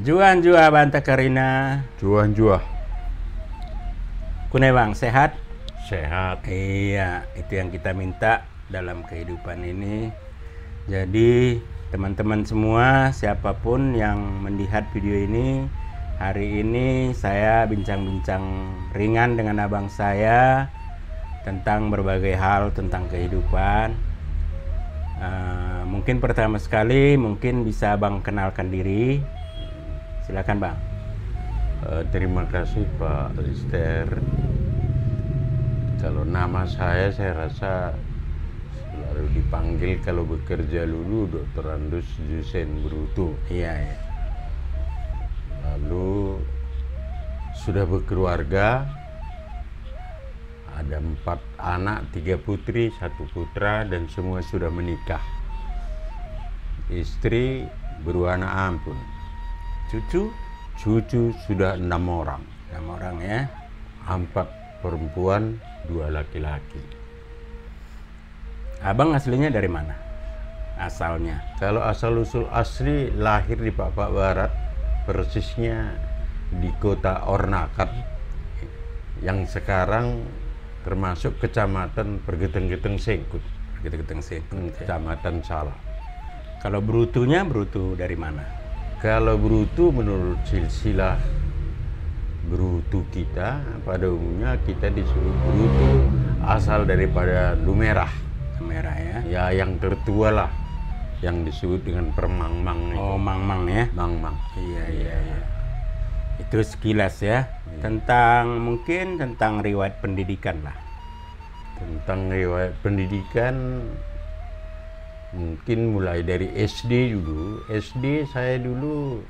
Juan jua Banta Karina. Juan jua. Kunai bang, sehat? Sehat. Iya, itu yang kita minta dalam kehidupan ini. Jadi teman-teman semua, siapapun yang melihat video ini, hari ini saya bincang-bincang ringan dengan abang saya tentang berbagai hal tentang kehidupan. Mungkin pertama sekali, mungkin bisa abang kenalkan diri. Silakan bang. Terima kasih Pak Lister. Kalau nama saya rasa selalu dipanggil kalau bekerja dulu Dr. Andus Jusen Brutu. Iya, iya. Lalu sudah berkeluarga, ada 4 anak, 3 putri, 1 putra, dan semua sudah menikah. Istri beruanak ampun. Cucu sudah 6 orang. 6 orang ya. 4 perempuan, 2 laki-laki. Abang aslinya dari mana? Asalnya? Kalau asal-usul asli lahir di Papak Barat, persisnya di kota Ornakat, yang sekarang termasuk kecamatan Pergeteng-Geteng Sengkut. Pergeteng Sengkut. Kecamatan Salak. Kalau Brutunya, Brutu dari mana? Kalau Brutu menurut silsilah Brutu kita, pada umumnya kita disebut Brutu asal daripada Lumerah. Lumerah ya? Ya, yang tertua lah, yang disebut dengan Permangmang. Oh, Mangmang ya? Mangmang. Iya, iya, iya. Itu sekilas ya. Tentang, mungkin tentang riwayat pendidikan lah. Tentang riwayat pendidikan, mungkin mulai dari SD dulu. SD saya dulu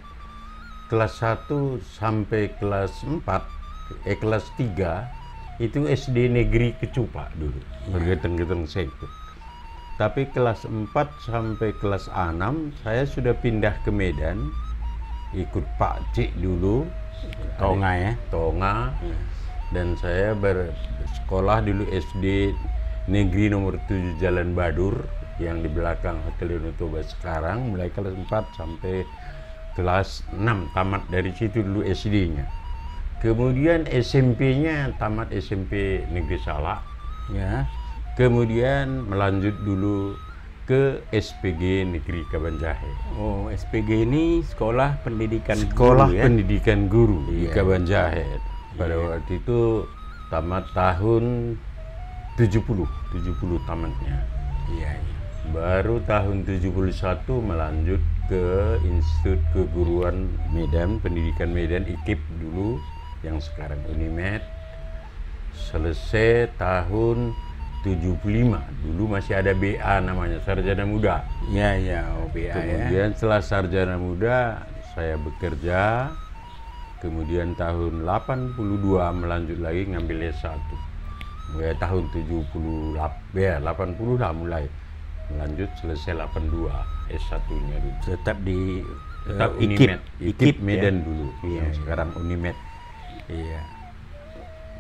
kelas 1 sampai kelas 4, kelas 3 itu SD negeri Kecupak dulu, Pergeteng-Geteng Sengkut. Tapi kelas 4 sampai kelas 6 saya sudah pindah ke Medan, ikut Pak Cik dulu, Tonga ya? Tonga. Dan saya bersekolah dulu SD negeri nomor 7 Jalan Badur, yang di belakang Hotel Yonotoba sekarang, mulai kelas 4 sampai kelas 6 tamat dari situ dulu SD-nya. Kemudian SMP-nya tamat SMP Negeri Salak Ya. Kemudian melanjut dulu ke SPG Negeri Kabanjahe. Oh, SPG ini sekolah pendidikan Sekolah guru ya? Pendidikan Guru di Iya. Kabanjahe. Pada waktu itu tamat tahun 70 tamatnya. Iya, iya. Baru tahun 71 melanjut ke Institut Keguruan Medan, Pendidikan Medan, IKIP dulu, yang sekarang Unimed. Selesai tahun 75, dulu masih ada BA namanya, Sarjana Muda. Iya, iya, OBA ya. Kemudian setelah Sarjana Muda, saya bekerja. Kemudian tahun 82 melanjut lagi ngambil S1. Mulai tahun 80 lah mulai. Melanjut selesai 82 S1-nya dulu. Tetap di Tetap IKIP. IKIP Medan ya? dulu, Iya, yang iya. sekarang Unimed. Iya.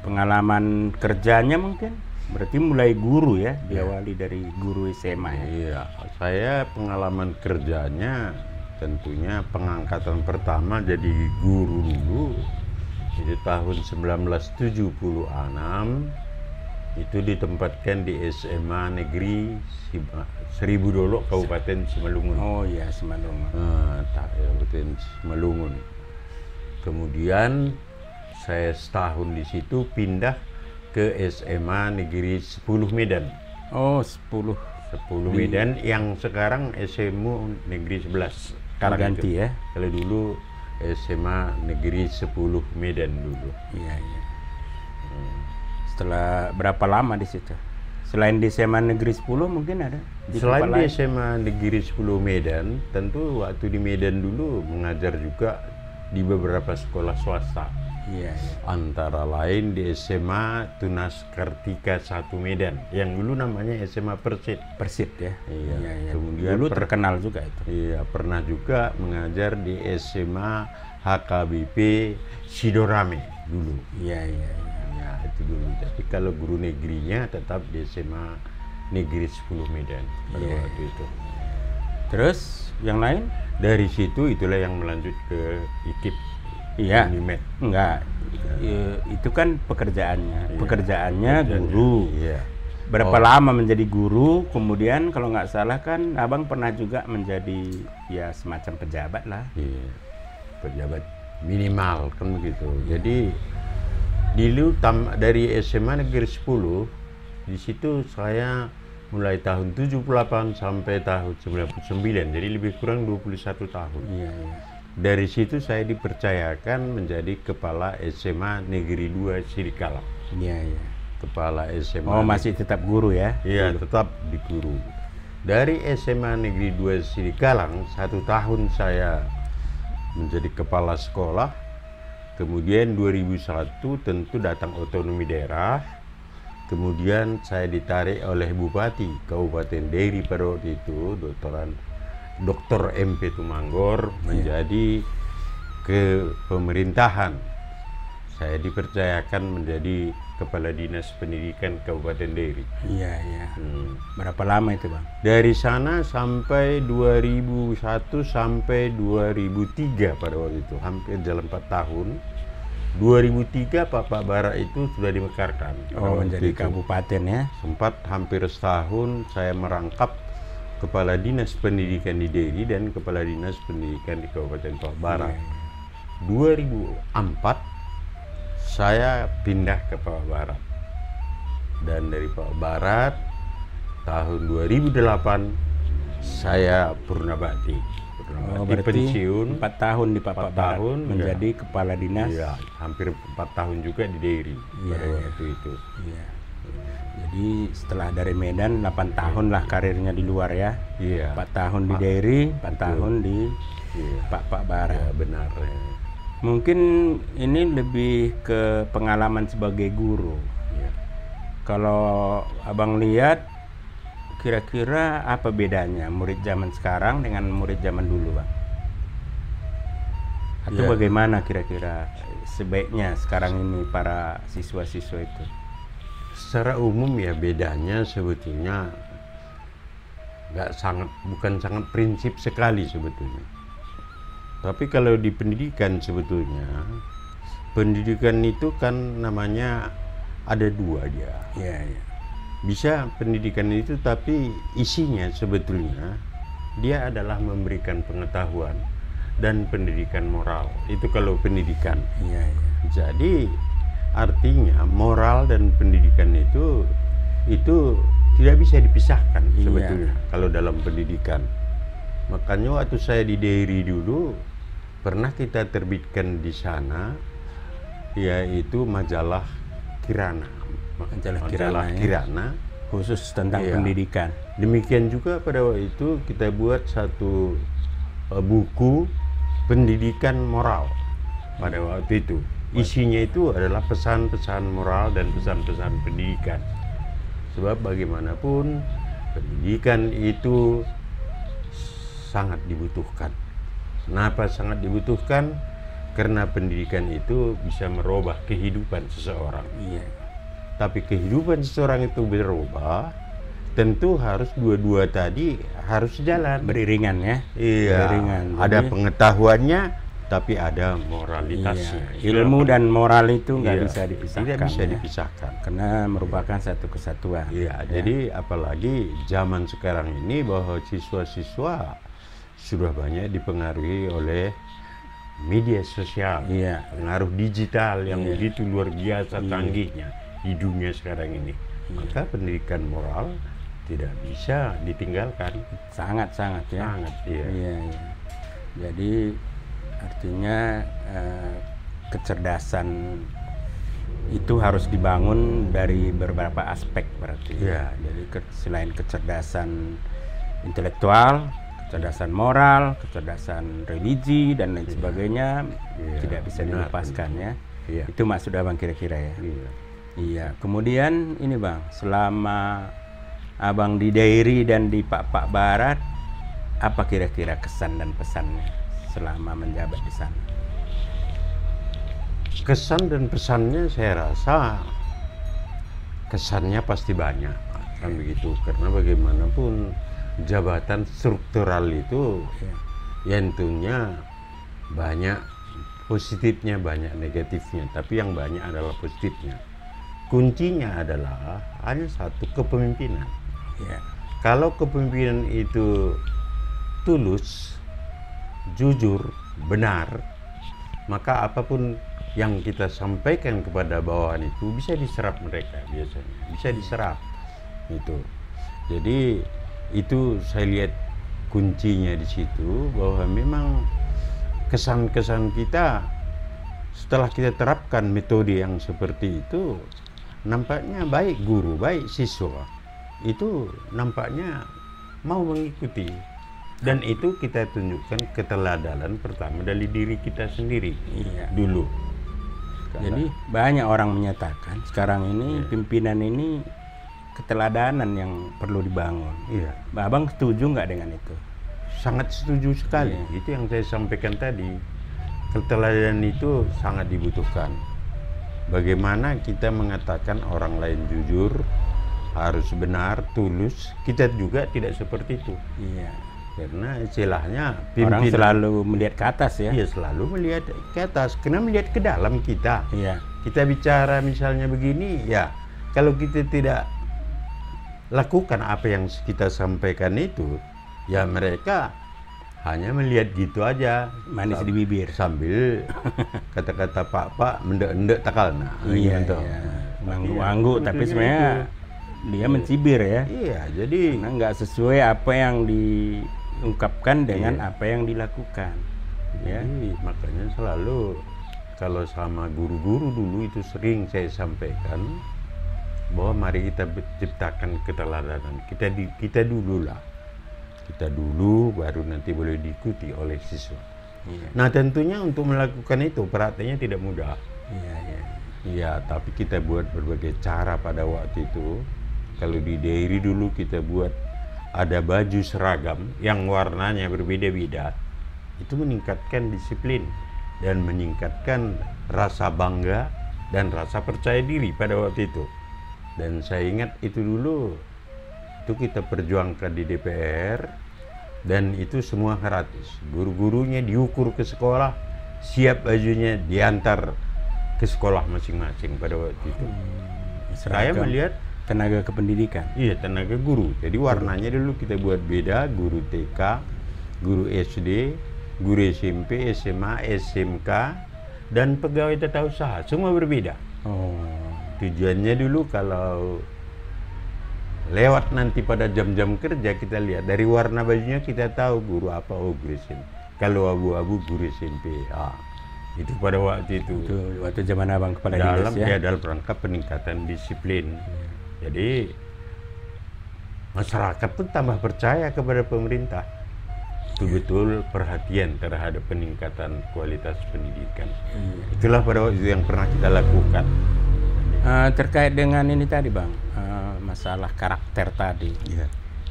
Pengalaman kerjanya mungkin berarti mulai guru ya, diawali dari guru SMA ya. Iya, saya pengalaman kerjanya tentunya pengangkatan pertama jadi guru dulu. Itu tahun 1976. Itu ditempatkan di SMA Negeri Seribu Dolok, Kabupaten Simalungun. Oh iya, Simalungun. Kabupaten Simalungun. Kemudian saya setahun di situ pindah ke SMA Negeri 10 Medan. Oh, 10 Medan yang sekarang SMU Negeri 11. Sekarang ganti itu. ya. Kalau dulu SMA Negeri 10 Medan dulu. Iya, iya. Setelah berapa lama di situ? Selain di SMA Negeri 10 mungkin ada? Selain tempat di lain? SMA Negeri 10 Medan, tentu waktu di Medan dulu mengajar juga di beberapa sekolah swasta. Iya, iya. Antara lain di SMA Tunas Kartika 1 Medan, yang dulu namanya SMA Persit. Persit ya. Iya. Iya, iya. Kemudian Dulu terkenal juga itu. Iya, pernah juga mengajar di SMA HKBP Sidorame dulu. Iya, iya, iya. Ya, itu dulu. Tapi kalau guru negerinya tetap di SMA Negeri 10 Medan pada Iya, waktu itu. Terus yang lain? Dari situ itulah yang melanjut ke IKIP. Iya. Unimed. Enggak. Itu kan pekerjaannya. Iya. Pekerjaannya Pekerjaannya. guru. Iya. Berapa lama menjadi guru? Kemudian kalau nggak salah kan abang pernah juga menjadi ya semacam pejabat lah. Iya. Pejabat minimal kan begitu. Jadi dulu dari SMA Negeri 10 di situ saya mulai tahun 78 sampai tahun 99, jadi lebih kurang 21 tahun. Iya, iya. Dari situ saya dipercayakan menjadi kepala SMA Negeri 2 Sirikalang. Iya, iya. Kepala SMA. Oh, masih tetap guru ya? Iya, tetap di guru. Dari SMA Negeri 2 Sirikalang, 1 tahun saya menjadi kepala sekolah. Kemudian 2001 tentu datang otonomi daerah. Kemudian saya ditarik oleh Bupati Kabupaten Dairi pada waktu itu, Dr. MP Tumanggor, menjadi ke pemerintahan. Saya dipercayakan menjadi Kepala Dinas Pendidikan Kabupaten Dairi. Iya, iya. Berapa lama itu, Bang? Dari sana sampai 2001 sampai 2003 pada waktu itu, hampir jalan 4 tahun. 2003 Pak Bara itu sudah dimekarkan. Oh, menjadi kabupaten ya? Sempat hampir setahun saya merangkap Kepala Dinas Pendidikan di Dairi dan Kepala Dinas Pendidikan di Kabupaten Papua Barat. 2004 saya pindah ke Papua Barat, dan dari Papua Barat tahun 2008 saya purnabakti. Pensiun 4 tahun di Papua 4 Barat tahun, menjadi kepala dinas. Iya, hampir 4 tahun juga di Dairi pada waktu itu. Iya. Jadi setelah dari Medan 8 tahun lah karirnya di luar ya. Iya. 4 tahun di Dairi, 4 tahun di Papua Barat. Ya, benar. Mungkin ini lebih ke pengalaman sebagai guru. Iya. Kalau abang lihat, kira-kira apa bedanya murid zaman sekarang dengan murid zaman dulu, Bang? Atau Ya. bagaimana kira-kira sebaiknya sekarang ini para siswa-siswa itu? Secara umum ya bedanya sebetulnya bukan sangat prinsip sekali sebetulnya. Tapi kalau di pendidikan sebetulnya, pendidikan itu kan namanya ada 2 dia. Iya, iya. Bisa pendidikan itu, tapi isinya sebetulnya dia adalah memberikan pengetahuan dan pendidikan moral. Itu kalau pendidikan. Iya, iya. Jadi artinya moral dan pendidikan itu tidak bisa dipisahkan sebetulnya kalau dalam pendidikan. Makanya waktu saya di Dairi dulu pernah kita terbitkan di sana yaitu majalah Kirana. Majalah Kirana, Kirana, khusus tentang pendidikan. Demikian juga pada waktu itu kita buat satu buku pendidikan moral pada waktu itu. Isinya itu adalah pesan-pesan moral dan pesan-pesan pendidikan. Sebab bagaimanapun pendidikan itu sangat dibutuhkan. Kenapa sangat dibutuhkan? Karena pendidikan itu bisa merubah kehidupan seseorang. Iya. Tapi kehidupan seseorang itu berubah, tentu harus dua-dua tadi harus jalan. Beriringan ya? Iya. Beriringan. Ada Jadi, pengetahuannya, tapi ada moralitasnya. iya. Ilmu dan moral itu nggak bisa dipisahkan. Tidak bisa ya? dipisahkan. Karena merupakan satu kesatuan. Iya. Jadi apalagi zaman sekarang ini bahwa siswa-siswa sudah banyak dipengaruhi oleh media sosial, pengaruh digital yang begitu luar biasa canggihnya di dunia sekarang ini. Maka pendidikan moral tidak bisa ditinggalkan. Sangat-sangat ya. Sangat, iya. Iya. Jadi artinya kecerdasan itu harus dibangun dari beberapa aspek berarti. Iya. Jadi selain kecerdasan intelektual, kecerdasan moral, kecerdasan religi dan lain sebagainya tidak bisa dilepaskan ya. Iya. Itu maksud abang kira-kira ya. Iya. Iya. Kemudian ini bang, selama abang di Dairi dan di Pak Barat, apa kira-kira kesan dan pesannya selama menjabat di sana? Kesan dan pesannya saya rasa kesannya pasti banyak kan begitu, karena bagaimanapun jabatan struktural itu ya tentunya banyak positifnya, banyak negatifnya, tapi yang banyak adalah positifnya. Kuncinya adalah hanya satu, kepemimpinan. Ya. Kalau kepemimpinan itu tulus, jujur, benar, maka apapun yang kita sampaikan kepada bawahan itu bisa diserap mereka biasanya, bisa diserap itu. Jadi itu saya lihat kuncinya di situ, bahwa memang kesan-kesan kita setelah kita terapkan metode yang seperti itu, nampaknya baik guru, baik siswa itu nampaknya mau mengikuti. Dan itu kita tunjukkan keteladanan pertama dari diri kita sendiri. Iya. Dulu. Jadi banyak orang menyatakan sekarang ini pimpinan ini keteladanan yang perlu dibangun. Iya. Abang setuju nggak dengan itu? Sangat setuju sekali. Itu yang saya sampaikan tadi. Keteladanan itu sangat dibutuhkan. Bagaimana kita mengatakan orang lain jujur, harus benar, tulus. Kita juga tidak seperti itu. Iya. Karena istilahnya Orang selalu melihat ke atas ya. Iya, selalu melihat ke atas. Karena melihat ke dalam kita. Iya. Kita bicara misalnya begini, ya kalau kita tidak lakukan apa yang kita sampaikan itu, ya mereka hanya melihat gitu aja, Manis di bibir. sambil kata-kata pak mendek-endek takalna. Iya, gitu. iya. Nganggu-nganggu, tapi sebenarnya dia mencibir ya. Iya, jadi Karena nggak sesuai apa yang diungkapkan dengan apa yang dilakukan. Ya. jadi makanya selalu kalau sama guru-guru dulu itu sering saya sampaikan bahwa mari kita ciptakan keteladanan. Kita dulu lah. Kita dulu baru nanti boleh diikuti oleh siswa. Iya. Nah, tentunya untuk melakukan itu prakteknya tidak mudah. Iya, iya. Iya, tapi kita buat berbagai cara pada waktu itu. Kalau di Dairi dulu kita buat ada baju seragam yang warnanya berbeda-beda. Itu meningkatkan disiplin dan meningkatkan rasa bangga dan rasa percaya diri pada waktu itu. Dan saya ingat itu dulu, itu kita perjuangkan di DPR, dan itu semua gratis. Guru-gurunya diukur ke sekolah, siap bajunya diantar ke sekolah masing-masing pada waktu itu. Saya Seragam melihat tenaga kependidikan. iya, tenaga guru. Jadi warnanya dulu kita buat beda, guru TK, guru SD, guru SMP, SMA, SMK, dan pegawai tata usaha, semua berbeda. Oh. Tujuannya dulu kalau lewat nanti pada jam-jam kerja kita lihat dari warna bajunya kita tahu guru apa, oh guru SMP. Kalau abu-abu guru SMP. Itu pada waktu itu. Itu waktu zaman abang kepala dinas ya. Dalam rangka peningkatan disiplin. Jadi masyarakat pun tambah percaya kepada pemerintah. Betul-betul perhatian terhadap peningkatan kualitas pendidikan. Itulah pada waktu itu yang pernah kita lakukan. Terkait dengan ini tadi bang, masalah karakter tadi. Ya.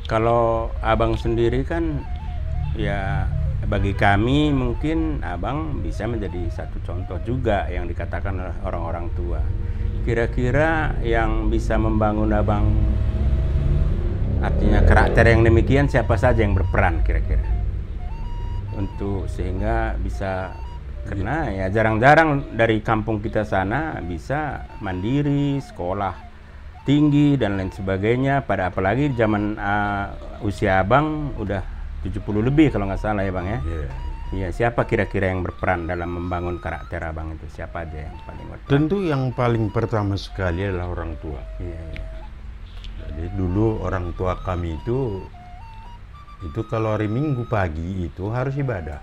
Kalau abang sendiri kan, ya bagi kami mungkin abang bisa menjadi satu contoh juga yang dikatakan oleh orang-orang tua. Kira-kira yang bisa membangun abang, artinya karakter yang demikian, siapa saja yang berperan kira-kira untuk sehingga bisa. Karena ya jarang-jarang dari kampung kita sana bisa mandiri, sekolah tinggi dan lain sebagainya. Pada apalagi zaman usia abang udah 70 lebih kalau nggak salah ya bang ya. Iya, siapa kira-kira yang berperan dalam membangun karakter abang itu? Siapa aja yang paling berperan? Tentu yang paling pertama sekali adalah orang tua. Iya, iya. Jadi dulu orang tua kami itu kalau hari Minggu pagi itu harus ibadah.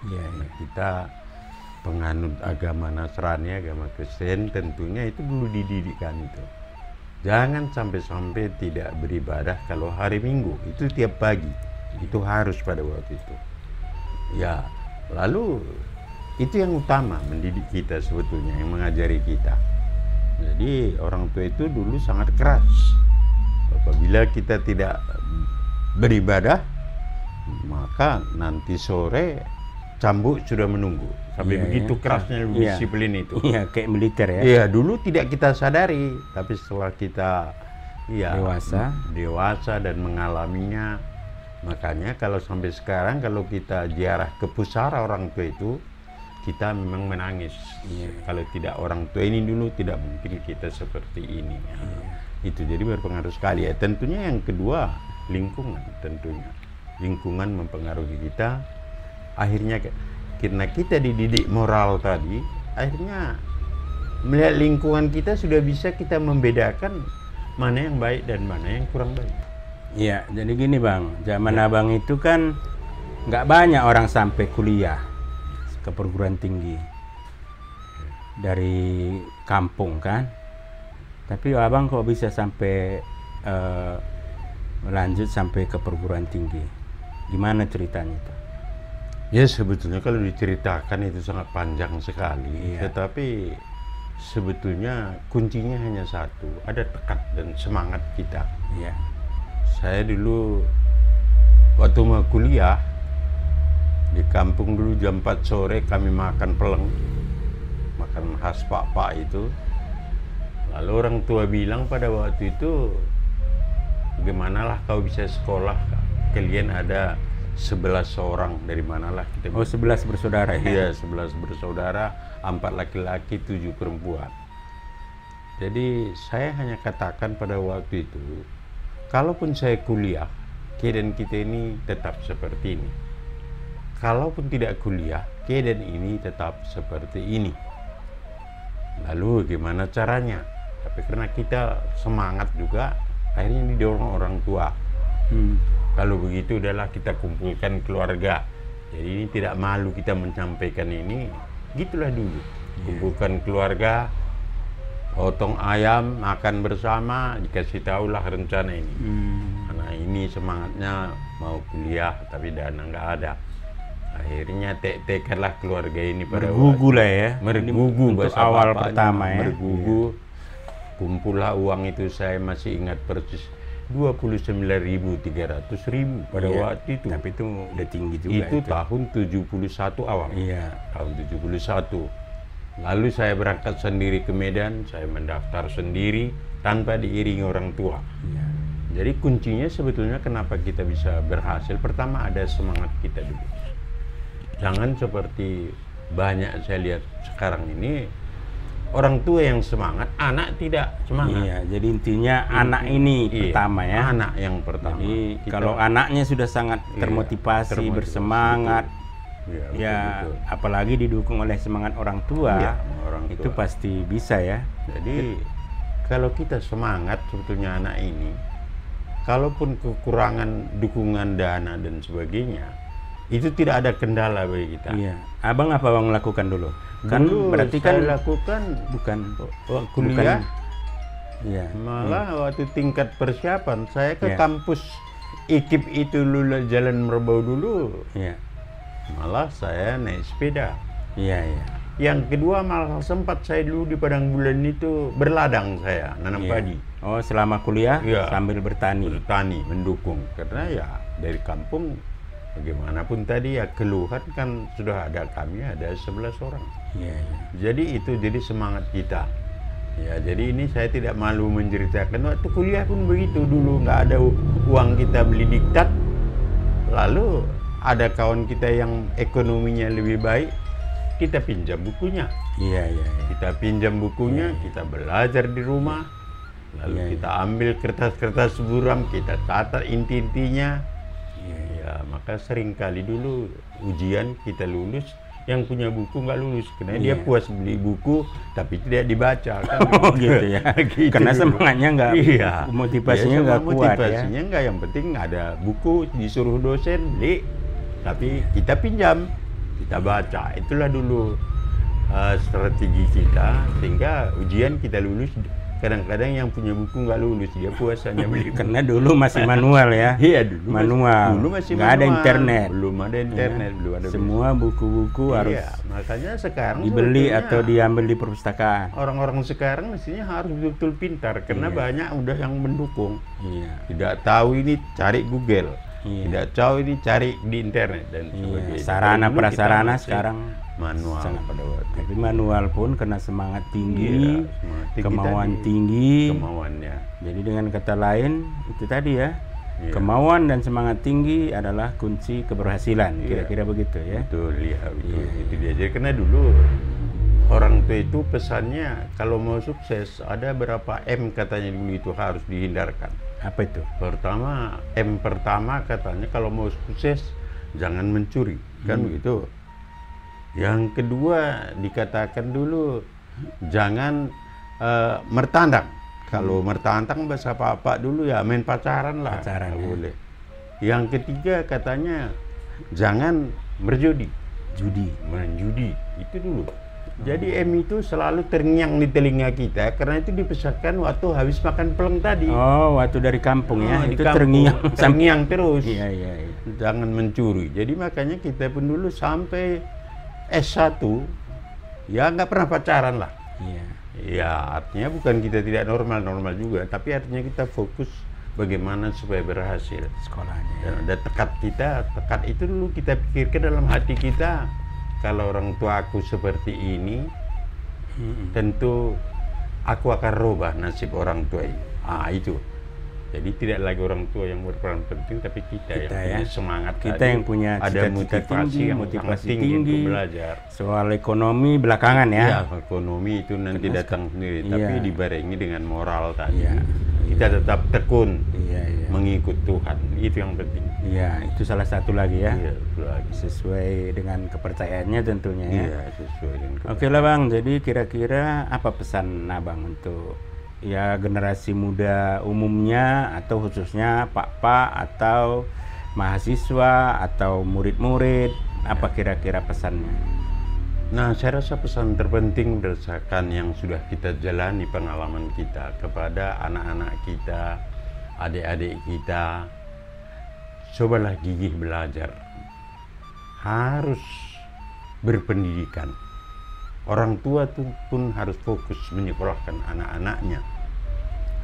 Iya, Nah, iya. kita penganut agama Nasrani, agama Kristen, tentunya itu dulu dididikan itu. Jangan sampai-sampai tidak beribadah kalau hari Minggu, itu tiap pagi. Itu harus pada waktu itu. Ya, lalu itu yang utama, mendidik kita sebetulnya, yang mengajari kita. Jadi orang tua itu dulu sangat keras. Apabila kita tidak beribadah, maka nanti sore cambuk sudah menunggu. Sampai begitu kerasnya disiplin itu. Iya, kayak militer ya. Iya, dulu tidak kita sadari, tapi setelah kita dewasa dan mengalaminya, makanya kalau sampai sekarang kalau kita ziarah ke pusara orang tua itu, kita memang menangis. Kalau tidak orang tua ini dulu, tidak mungkin kita seperti ini. Itu jadi berpengaruh sekali ya. Tentunya yang kedua, lingkungan tentunya. Lingkungan mempengaruhi kita. Akhirnya karena kita dididik moral tadi, akhirnya melihat lingkungan kita sudah bisa kita membedakan mana yang baik dan mana yang kurang baik. Iya, jadi gini Bang, zaman Abang itu kan nggak banyak orang sampai kuliah ke perguruan tinggi dari kampung kan, tapi Abang kok bisa sampai lanjut sampai ke perguruan tinggi, gimana ceritanya itu? Ya sebetulnya kalau diceritakan itu sangat panjang sekali, tetapi sebetulnya kuncinya hanya satu, ada tekad dan semangat kita. Saya dulu waktu mau kuliah di kampung dulu jam 4 sore kami makan peleng, makan khas pak-pak itu. Lalu orang tua bilang pada waktu itu, bagaimanalah kau bisa sekolah, kalian ada 11 orang, dari manalah kita. Oh 11 bersaudara ya? Iya 11 bersaudara, 4 laki-laki 7 perempuan. Jadi saya hanya katakan pada waktu itu, kalaupun saya kuliah, keadaan kita ini tetap seperti ini. Kalaupun tidak kuliah, keadaan ini tetap seperti ini. Lalu gimana caranya? Tapi karena kita semangat juga, akhirnya didorong orang tua. Kalau begitu udahlah kita kumpulkan keluarga. Jadi ini tidak malu kita menyampaikan ini. Gitulah dulu. Kumpulkan keluarga, potong ayam, makan bersama, dikasih tahulah rencana ini. Karena ini semangatnya mau kuliah tapi dana nggak ada. Akhirnya tekadlah keluarga ini pada bergugu lah ya. Bergugu untuk awal pertama ya. Bergugu. Kumpullah uang itu, saya masih ingat persis. 29.300 pada waktu itu. Tapi itu udah tinggi juga. Itu tahun 71 awal. Tahun 71. Lalu saya berangkat sendiri ke Medan, saya mendaftar sendiri tanpa diiringi orang tua. Jadi kuncinya sebetulnya kenapa kita bisa berhasil, pertama ada semangat kita dulu. Jangan seperti banyak saya lihat sekarang ini, orang tua yang semangat, anak tidak semangat. Jadi intinya anak ini pertama ya. Anak yang pertama. Jadi kalau anaknya sudah sangat termotivasi, bersemangat, betul. Apalagi didukung oleh semangat orang tua, itu pasti bisa ya. Jadi kalau kita semangat sebetulnya anak ini, kalaupun kekurangan dukungan dana dan sebagainya, itu tidak ada kendala bagi kita. Abang apa Abang lakukan dulu? Kan dulu berarti saya kan lakukan bukan kuliah. Malah waktu tingkat persiapan saya ke kampus IKIP itu dulu, Jalan Merbau dulu. Malah saya naik sepeda. Yang kedua malah sempat saya dulu di Padang Bulan itu berladang, saya nanam padi. Oh selama kuliah sambil bertani. Bertani, mendukung, karena ya dari kampung bagaimanapun tadi ya keluhan kan sudah ada, kami ada 11 orang. Jadi itu jadi semangat kita. Jadi ini saya tidak malu menceritakan, waktu kuliah pun begitu dulu, nggak ada uang kita beli diktat. Lalu ada kawan kita yang ekonominya lebih baik, kita pinjam bukunya. Kita pinjam bukunya, kita belajar di rumah. Lalu kita ambil kertas-kertas buram, kita catat inti-intinya. Maka sering kali dulu ujian kita lulus, yang punya buku nggak lulus karena dia puas beli buku tapi tidak dibaca kan. Gitu ya. Gitu karena dulu. Semangatnya nggak, motivasinya nggak kuat. Motivasinya nggak, yang penting ada buku, disuruh dosen beli, tapi kita pinjam, kita baca. Itulah dulu strategi kita, sehingga ujian kita lulus kadang-kadang yang punya buku nggak lulus, dia puasanya beli. Karena dulu masih manual ya. Iya, dulu manual. Dulu masih nggak ada manual. internet. Belum ada internet, belum ada. Semua buku-buku harus makanya sekarang dibeli sebetulnya atau diambil di perpustakaan. orang-orang sekarang mestinya harus betul-betul pintar karena banyak udah yang mendukung. Iya. Tidak tahu ini cari Google. Iya. Tidak tahu ini cari di internet dan sebagainya. Sarana Dulu kita prasarana masih sekarang manual sangat pada waktu tapi manual pun kena semangat tinggi, semangat tinggi kemauan tadi. tinggi. Kemauannya. Jadi dengan kata lain itu tadi ya, Iya. kemauan dan semangat tinggi adalah kunci keberhasilan. Kira-kira begitu ya. Betul, lihat betul. Itu dia. Jadi karena dulu orang tua itu pesannya kalau mau sukses ada berapa M katanya dulu itu harus dihindarkan. Apa itu? Pertama, M pertama katanya kalau mau sukses jangan mencuri, kan begitu. Yang kedua dikatakan dulu jangan mertandang. Kalau mertandang bahasa apa dulu ya main pacaran lah. Pacaran, nggak ya. boleh. Yang ketiga katanya jangan berjudi. Menjudi itu dulu. Jadi M itu selalu terngiang di telinga kita karena itu dipesankan waktu habis makan peleng tadi. Oh, waktu dari kampung ya, Di itu kampung, terngiang. terngiang terus. Iya. Jangan mencuri. Jadi makanya kita pun dulu sampai S1 ya nggak pernah pacaran lah. Iya. Ya artinya bukan kita tidak normal juga, tapi artinya kita fokus bagaimana supaya berhasil. Sekolahnya. Dan ada tekad itu dulu kita pikirkan dalam hati kita. Kalau orang tua aku seperti ini, tentu aku akan rubah nasib orang tua ini. Itu. Jadi tidak lagi orang tua yang berperan penting, tapi kita yang punya semangat. Kita tadi. yang punya ada motivasi yang motivasi tinggi untuk belajar. Soal ekonomi belakangan ya. Ya, ekonomi itu nanti datang sendiri, tapi dibarengi dengan moral tadi. Iya. Kita tetap tekun Iya. mengikut Tuhan, itu yang penting. Iya, itu salah satu lagi ya. Iya, itu lagi. Sesuai dengan kepercayaannya tentunya ya. Iya, sesuai dengan Oke lah Bang, jadi kira-kira apa pesan Abang untuk ya generasi muda umumnya atau khususnya Pak atau mahasiswa atau murid-murid, apa kira-kira pesannya? Nah, saya rasa pesan terpenting berdasarkan yang sudah kita jalani pengalaman kita kepada anak-anak kita, adik-adik kita, cobalah gigih belajar. Harus berpendidikan. Orang tua pun harus fokus menyekolahkan anak-anaknya.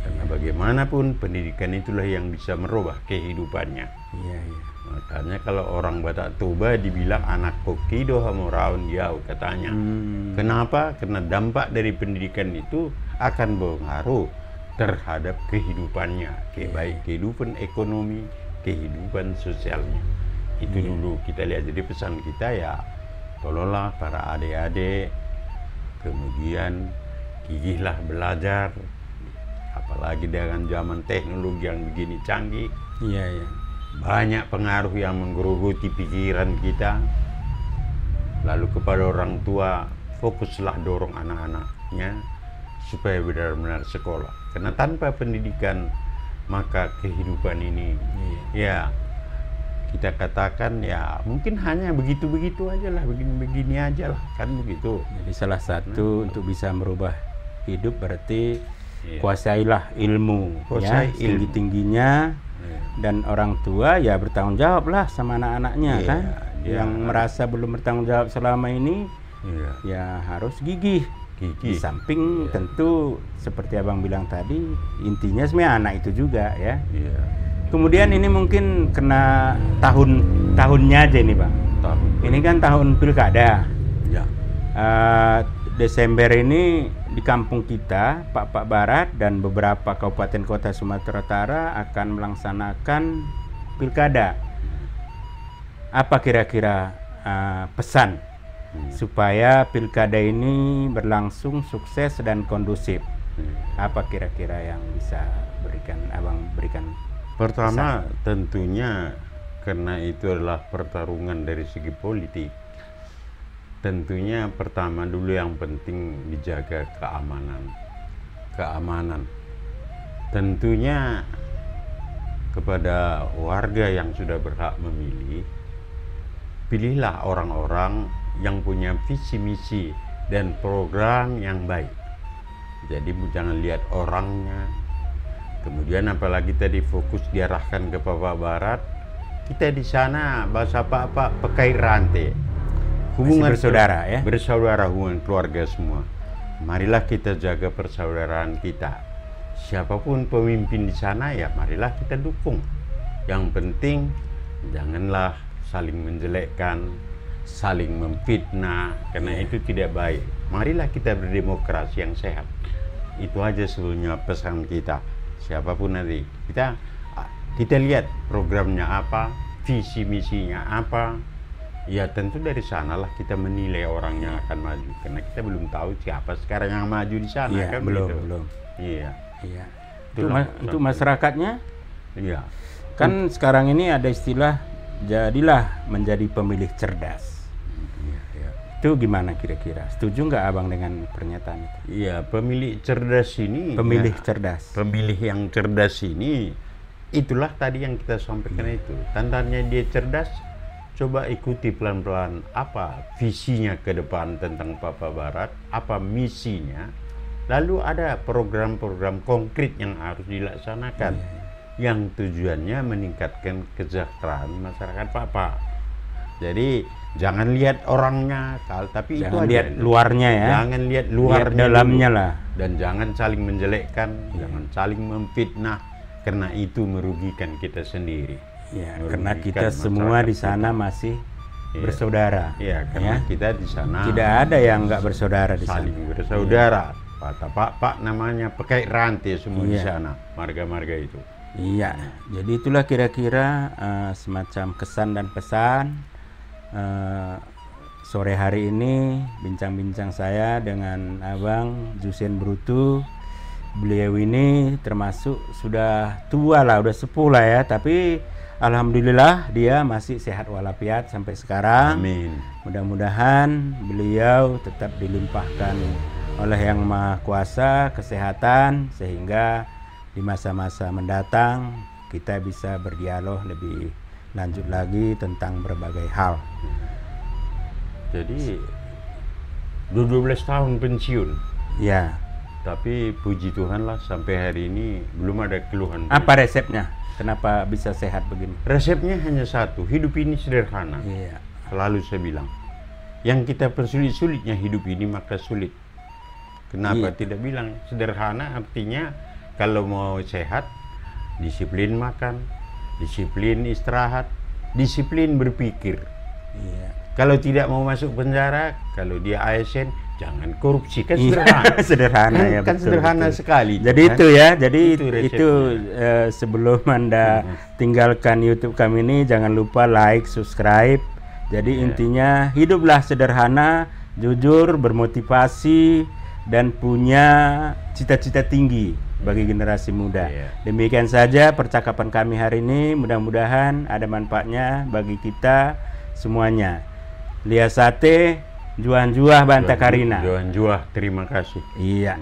Karena bagaimanapun pendidikan itulah yang bisa merubah kehidupannya. Iya. Makanya kalau orang Batak Toba dibilang anak koki doha moraun yau katanya. Kenapa? Karena dampak dari pendidikan itu akan berpengaruh terhadap kehidupannya, baik kehidupan ekonomi, kehidupan sosialnya. Itu dulu kita lihat. Jadi pesan kita ya, tolonglah para adik-adik, kemudian gigihlah belajar, apalagi dengan zaman teknologi yang begini canggih. Iya. Banyak pengaruh yang menggerogoti pikiran kita. Lalu kepada orang tua, fokuslah dorong anak-anaknya supaya benar-benar sekolah. Karena tanpa pendidikan, maka kehidupan ini ya kita katakan ya mungkin hanya begitu-begitu aja lah, begini-begini aja lah, kan begitu. Jadi salah satu untuk bisa merubah hidup berarti kuasailah ilmu, Kuasai ilmu. tinggi-tingginya. Dan orang tua ya bertanggung jawab lah sama anak-anaknya kan. Yang merasa belum bertanggung jawab selama ini ya harus gigih. Di samping tentu seperti Abang bilang tadi, intinya sebenarnya anak itu juga ya. Kemudian ini mungkin kena tahunnya aja nih Bang. Ini kan tahun pilkada. Desember ini di kampung kita, Pak Barat dan beberapa kabupaten kota Sumatera Utara akan melaksanakan pilkada. Apa kira-kira pesan supaya pilkada ini berlangsung sukses dan kondusif? Apa kira-kira yang bisa Abang berikan? Pertama tentunya karena itu adalah pertarungan dari segi politik. Tentunya pertama dulu yang penting dijaga keamanan. Tentunya kepada warga yang sudah berhak memilih, pilihlah orang-orang yang punya visi misi dan program yang baik. Jadi jangan lihat orangnya. Kemudian apalagi tadi fokus diarahkan ke Papua Barat, kita di sana bahasa apa pekai rantai. Hubungan bersaudara ya. Bersaudara, hubungan keluarga semua. Marilah kita jaga persaudaraan kita. Siapapun pemimpin di sana ya marilah kita dukung. Yang penting janganlah saling menjelekkan, saling memfitnah, karena itu tidak baik. Marilah kita berdemokrasi yang sehat. Itu aja sebetulnya pesan kita. Siapapun nanti kita lihat programnya apa, visi misinya apa. Ya tentu dari sanalah kita menilai orang yang akan maju, karena kita belum tahu siapa sekarang yang maju di sana. Iya, kan belum gitu. belum. Iya. Iya. Itulah Untuk masyarakatnya Iya. kan sekarang ini ada istilah jadilah menjadi pemilih cerdas. Iya, iya. Itu gimana kira-kira? Setuju nggak abang dengan pernyataan itu? Iya, pemilih cerdas ini. Pemilih ya, cerdas. Pemilih yang cerdas ini, itulah tadi yang kita sampaikan itu. Tandanya dia cerdas. Coba ikuti pelan-pelan apa visinya ke depan tentang Papua Barat, apa misinya. Lalu ada program-program konkret yang harus dilaksanakan. Yang tujuannya meningkatkan kesejahteraan masyarakat Papua. Jadi jangan lihat orangnya, tapi Jangan itu lihat aja. luarnya ya. Jangan lihat luarnya, dalamnya dulu. lah. Dan jangan saling menjelekkan, jangan saling memfitnah, karena itu merugikan kita sendiri. Ya, Merugikan karena kita semua masyarakat di sana kita. masih Iya. bersaudara. Iya, karena kita di sana Tidak ada yang nggak bersaudara di sana. saling bersaudara. Pak namanya pakai rantai semua di Iya. sana, marga-marga itu. Iya, jadi itulah kira-kira semacam kesan dan pesan sore hari ini bincang-bincang saya dengan Abang Zusen Brutu. Beliau ini termasuk sudah tua lah, udah sepuh lah ya, tapi alhamdulillah dia masih sehat walafiat sampai sekarang. Amin. Mudah-mudahan beliau tetap dilimpahkan oleh Yang Maha Kuasa kesehatan sehingga di masa-masa mendatang kita bisa berdialog lebih lanjut lagi tentang berbagai hal. Jadi 12 tahun pensiun, Ya, tapi puji Tuhan lah sampai hari ini belum ada keluhan. apa resepnya? Kenapa bisa sehat begini? Resepnya hanya satu, hidup ini sederhana. Iya, Selalu saya bilang, yang kita persulit-sulitnya hidup ini maka sulit. Kenapa Iya. tidak bilang sederhana? Artinya kalau mau sehat, disiplin makan, disiplin istirahat, disiplin berpikir. iya. Kalau tidak mau masuk penjara, kalau dia ASN, jangan korupsi. Kan Iya, sederhana. sederhana ya, Kan betul, sederhana betul. sekali. Jadi kan? itu ya, jadi Itu itu sebelum Anda tinggalkan YouTube kami ini jangan lupa like, subscribe. Jadi intinya hiduplah sederhana, jujur, bermotivasi dan punya cita-cita tinggi bagi generasi muda. Iya. Demikian saja percakapan kami hari ini, mudah-mudahan ada manfaatnya bagi kita semuanya. Lia Sate, Juan Juah Banta Karina. Juan Juah, terima kasih. Iya.